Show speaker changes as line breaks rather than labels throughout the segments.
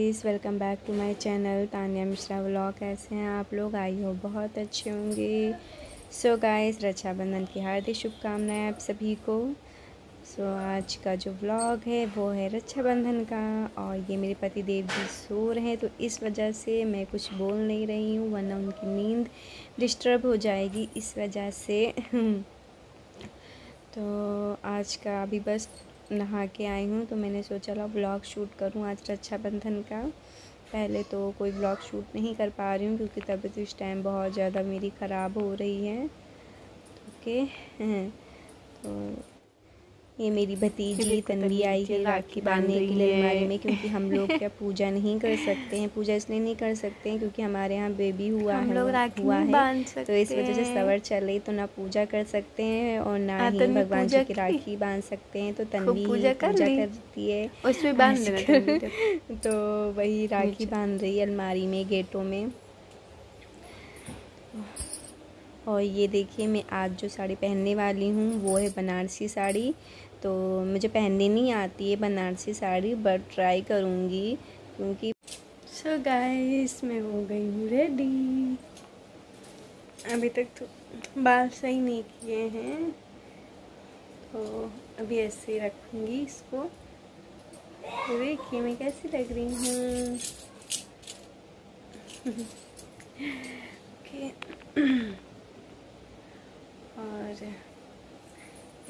Guys, welcome back to my channel Tania Mishra vlog. कैसे हैं आप लोग? आई हो बहुत अच्छे होंगे। सो गाइस, रक्षाबंधन की हार्दिक शुभकामनाएं आप सभी को। आज का जो व्लॉग है वो है रक्षाबंधन का, और ये मेरे पति देव जी सो रहे हैं तो इस वजह से मैं कुछ बोल नहीं रही हूँ, वरना उनकी नींद डिस्टर्ब हो जाएगी इस वजह से। तो आज का अभी बस नहा के आई हूँ तो मैंने सोचा ला व्लॉग शूट करूँ आज रक्षाबंधन का। पहले तो कोई व्लॉग शूट नहीं कर पा रही हूँ क्योंकि तबीयत इस टाइम बहुत ज़्यादा मेरी ख़राब हो रही है। ओके, तो ये मेरी भतीजी तन्वी आई है राखी बांधने के लिए अलमारी में, क्योंकि हम लोग क्या पूजा नहीं कर सकते हैं। पूजा इसलिए नहीं कर सकते हैं क्योंकि हमारे यहाँ बेबी हुआ है तो इस वजह से सवर चले तो ना पूजा कर सकते हैं और ना ही भगवान जी की राखी बांध सकते हैं। तो तन्वी पूजा करती है उसमें बांध तो वही राखी बांध रही है अलमारी में गेटों में। और ये देखिए, मैं आज जो साड़ी पहनने वाली हूँ वो है बनारसी साड़ी। तो मुझे पहनने नहीं आती है बनारसी साड़ी, बट ट्राई करूँगी क्योंकि सो गाइस, मैं हो गई हूँ रेडी। अभी तक तो बाल सही नहीं किए हैं तो अभी ऐसे ही रखूँगी इसको। तो देखिए मैं कैसी लग रही हूँ। ओके, और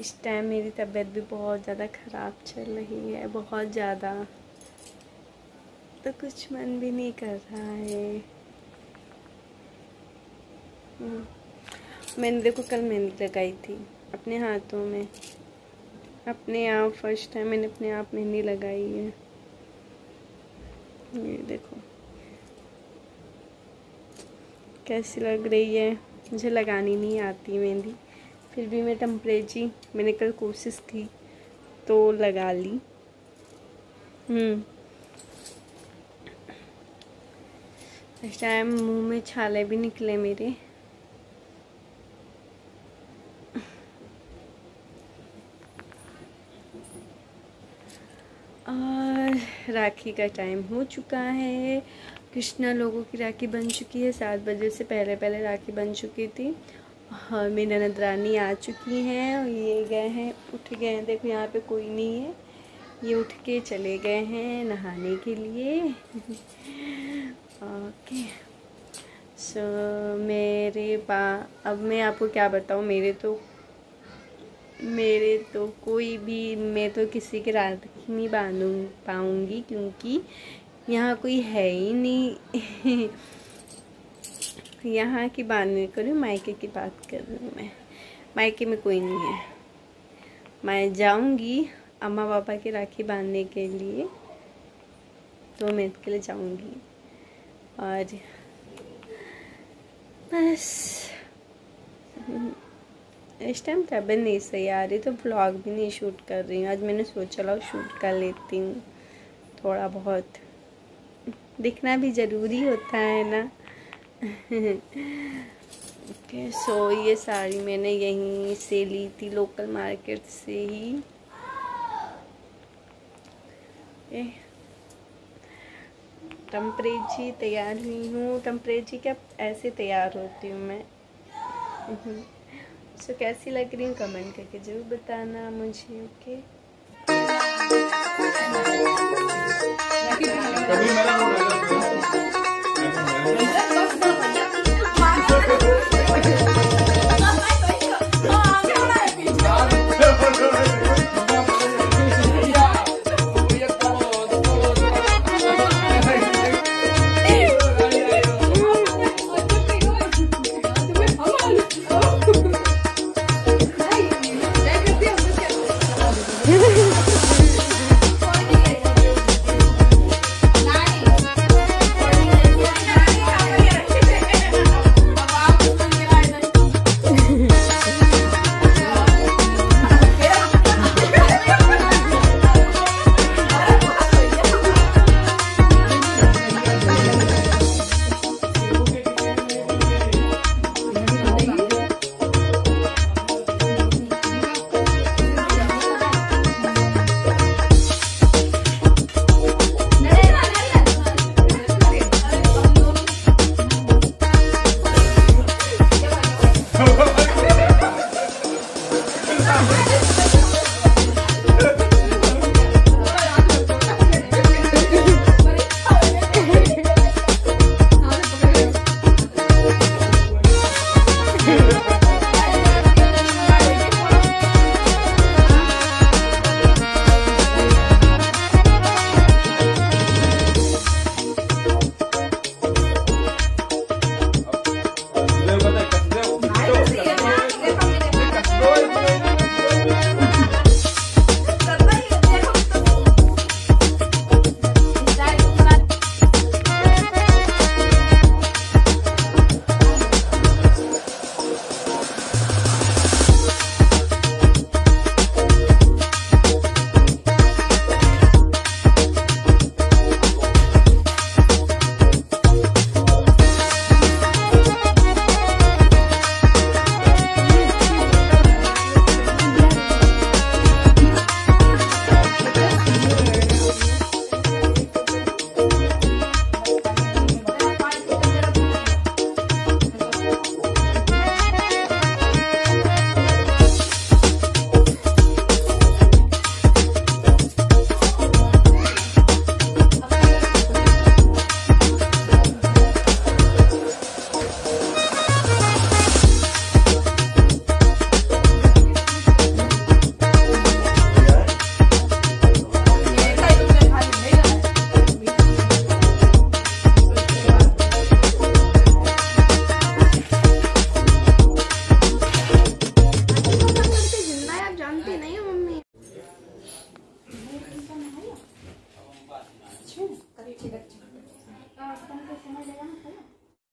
इस टाइम मेरी तबीयत भी बहुत ज़्यादा ख़राब चल रही है, बहुत ज़्यादा, तो कुछ मन भी नहीं कर रहा है। मैंने देखो कल मेहंदी लगाई थी अपने हाथों में, अपने आप फर्स्ट टाइम मैंने अपने आप मेहंदी लगाई है। ये देखो कैसी लग रही है। मुझे लगानी नहीं आती मेहंदी, फिर भी मैं मैंने कल कोशिश की तो लगा ली। इस टाइम मुंह में छाले भी निकले मेरे। और राखी का टाइम हो चुका है। कृष्णा लोगों की राखी बन चुकी है, 7 बजे से पहले राखी बन चुकी थी। और मेरी ननद रानी आ चुकी हैं और ये गए हैं, उठ गए हैं। देखो यहाँ पे कोई नहीं है, ये उठ के चले गए हैं नहाने के लिए। ओके, सो अब मैं आपको क्या बताऊँ, मेरे तो कोई भी, मैं तो किसी की राखी नहीं पाऊँगी क्योंकि यहाँ कोई है ही नहीं। यहाँ की बात नहीं कर रही हूँ, मायके की बात कर रही हूँ मैं। मायके में कोई नहीं है। मैं जाऊँगी अम्मा पापा की राखी बांधने के लिए, 2 मिनट के लिए जाऊँगी। और बस इस टाइम तबीयत नहीं सही आ रही तो व्लॉग भी नहीं शूट कर रही हूँ। आज मैंने सोचा लो शूट कर लेती हूँ, थोड़ा बहुत दिखना भी ज़रूरी होता है ना। ओके, सो ये साड़ी मैंने यहीं से ली थी, लोकल मार्केट से ही। टेम्परेची तैयार हुई हूँ। टेम्परेची क्या, ऐसे तैयार होती हूँ मैं। सो कैसी लग रही हूँ कमेंट करके ज़रूर बताना मुझे। ओके,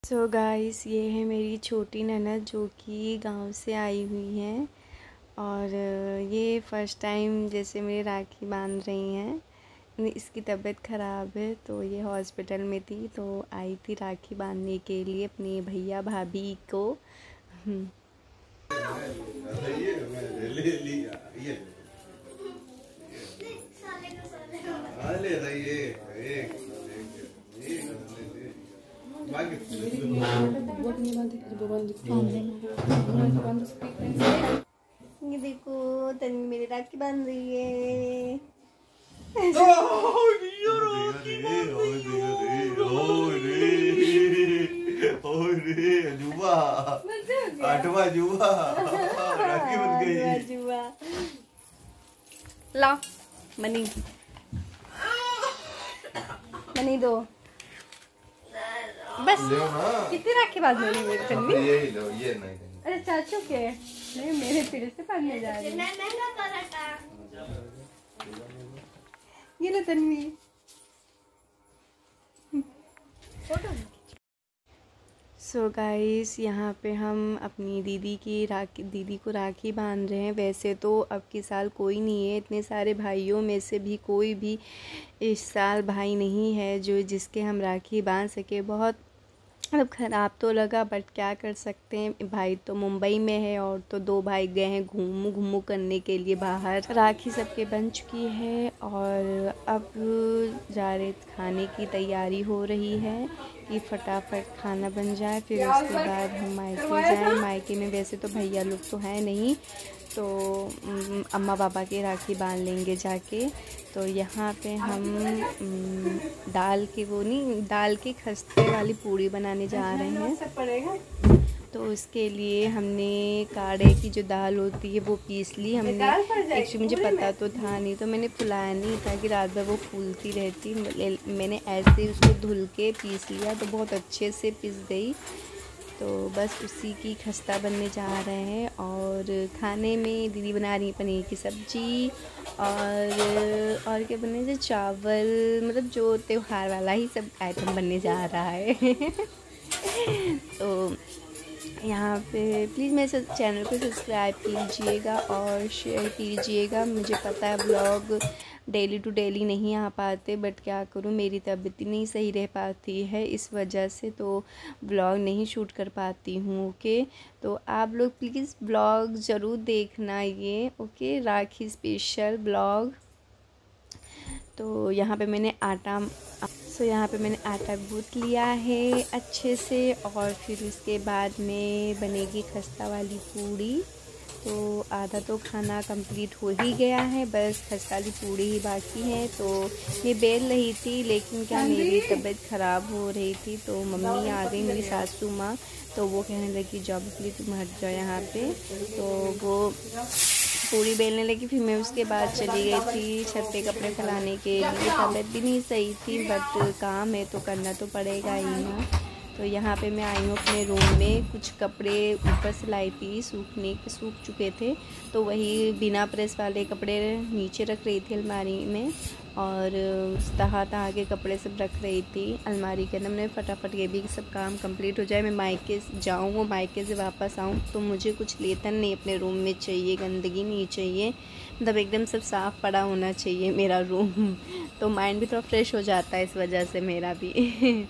सो गाइस, ये है मेरी छोटी ननद जो कि गांव से आई हुई हैं और ये फ़र्स्ट टाइम जैसे मेरे राखी बांध रही हैं। इसकी तबीयत ख़राब है तो ये हॉस्पिटल में थी, तो आई थी राखी बांधने के लिए अपने भैया भाभी को। ये देखो तन्वी मेरी राखी बांध रही है।
आठवां जुआ राखी बन गई।
ला मनी मनी दो बस। कितनी राखी बांधने रही मेरी तन्वी?
ये लो, ये नहीं।
अरे चाचू के नहीं, मेरे फिर से बांधने जा रही है। ये लो तन्वी। सो गाइस, यहाँ पे हम अपनी दीदी को राखी बांध रहे हैं। वैसे तो अब की साल कोई नहीं है, इतने सारे भाइयों में से भी कोई भी इस साल भाई नहीं है जो जिसके हम राखी बांध सके। बहुत मतलब ख़राब तो लगा, बट क्या कर सकते हैं, भाई तो मुंबई में है और तो 2 भाई गए हैं घूमू करने के लिए बाहर। राखी सबके बन चुकी है और अब जा रहे खाने की तैयारी हो रही है कि फटाफट खाना बन जाए, फिर उसके बाद हम मायके जाएं। मायके में वैसे तो भैया लोग तो हैं नहीं, तो अम्मा पापा के राखी बांध लेंगे जाके। तो यहाँ पे हम दाल के खस्ते वाली पूड़ी बनाने जा रहे हैं। तो उसके लिए हमने काढ़े की जो दाल होती है वो पीस ली हमने। एक्चुअली मुझे पता तो था नहीं, तो मैंने फुलाया नहीं था कि रात भर वो फूलती रहती। मैंने ऐसे ही उसको धुल के पीस लिया तो बहुत अच्छे से पिस गई। तो बस उसी की खस्ता बनने जा रहे हैं। और खाने में दीदी बना रही है पनीर की सब्ज़ी और क्या बनने से चावल, मतलब जो त्योहार वाला ही सब आइटम बनने जा रहा है। तो यहाँ पे प्लीज़ मेरे चैनल को सब्सक्राइब कीजिएगा और शेयर कीजिएगा। मुझे पता है ब्लॉग डेली टू डेली नहीं आ पाते, बट क्या करूँ, मेरी तबीयत ही नहीं सही रह पाती है, इस वजह से तो ब्लॉग नहीं शूट कर पाती हूँ। ओके, तो आप लोग प्लीज़ ब्लॉग ज़रूर देखना ये। ओके, राखी स्पेशल ब्लॉग। तो यहाँ पे मैंने आटा गूँथ लिया है अच्छे से और फिर उसके बाद में बनेगी खस्ता वाली पूड़ी। तो आधा तो खाना कंप्लीट हो ही गया है, बस खस्ता वाली पूड़ी ही बाकी है। तो ये बेल रही थी, लेकिन क्या मेरी तबीयत ख़राब हो रही थी तो मम्मी आ गई, मेरी सासू माँ, तो वो कहने लगी जाओ प्लीज़ तुम हट जाओ यहाँ पे। तो वो पूरी बेलने लगी, फिर मैं उसके बाद चली गई थी छत पे कपड़े फैलाने के लिए। तबीयत भी नहीं सही थी, बट काम है तो करना तो पड़ेगा ही ना। तो यहाँ पे मैं आई हूँ अपने रूम में। कुछ कपड़े ऊपर से लाई थी, सूख चुके थे, तो वही बिना प्रेस वाले कपड़े नीचे रख रही थी अलमारी में और तहा के कपड़े सब रख रही थी अलमारी के अंदर। मैंने फटाफट ये भी सब काम कंप्लीट हो जाए, मैं मायके जाऊँ, वो मायके से वापस आऊँ, तो मुझे कुछ लेतन नहीं अपने रूम में चाहिए, गंदगी नहीं चाहिए, मतलब एकदम सब साफ़ पड़ा होना चाहिए मेरा रूम। तो माइंड भी थोड़ा फ्रेश हो जाता है इस वजह से मेरा भी।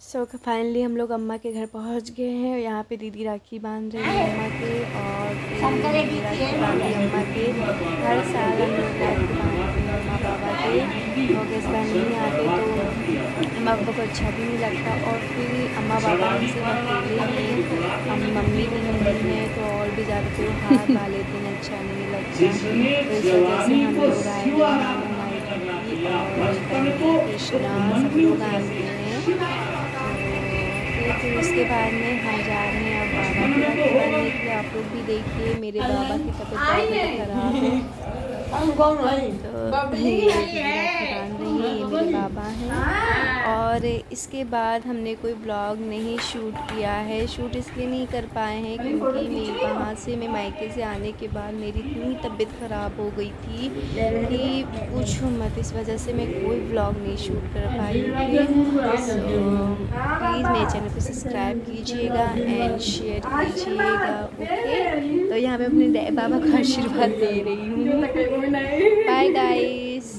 सो फाइनली हम लोग अम्मा के घर पहुंच गए हैं। यहाँ पे दीदी राखी बांध रही है अम्मा के और दीदी राखी बांध रही है अम्मा के। हर साल हम लोग राखी बांधते हैं अम्मा पापा के, और इस बार नहीं आते तो अम्मा पापा को अच्छा भी नहीं लगता। और फिर अम्मा पापा हमसे अकेले हैं, हम मम्मी भी नहीं है तो और भी ज़्यादा तो हाथ ला लेते हैं, अच्छा नहीं लगता। तो इस वजह से हम लोग आए हैं, हमारी कृष्णा सब लोग आए हुए हैं। फिर उसके बाद में हम जा रहे हैं अब बाबा की राखी बांधने के लिए। आप लोग भी देखिए, मेरे बाबा की तबीयत बहुत ख़राब है, तो ये राखी बांध रही है, ये मेरे बाबा हैं। और और इसके बाद हमने कोई ब्लॉग नहीं शूट किया है। शूट इसलिए नहीं कर पाए हैं क्योंकि वहाँ से मैं मायके से आने के बाद मेरी इतनी तबीयत ख़राब हो गई थी कि पूछो मत। इस वजह से मैं कोई ब्लॉग नहीं शूट कर पाई थी। प्लीज़ मेरे चैनल को सब्सक्राइब कीजिएगा एंड शेयर कीजिएगा। ओके, तो यहाँ पे अपने बाबा का आशीर्वाद दे रही हूँ। Bye guys.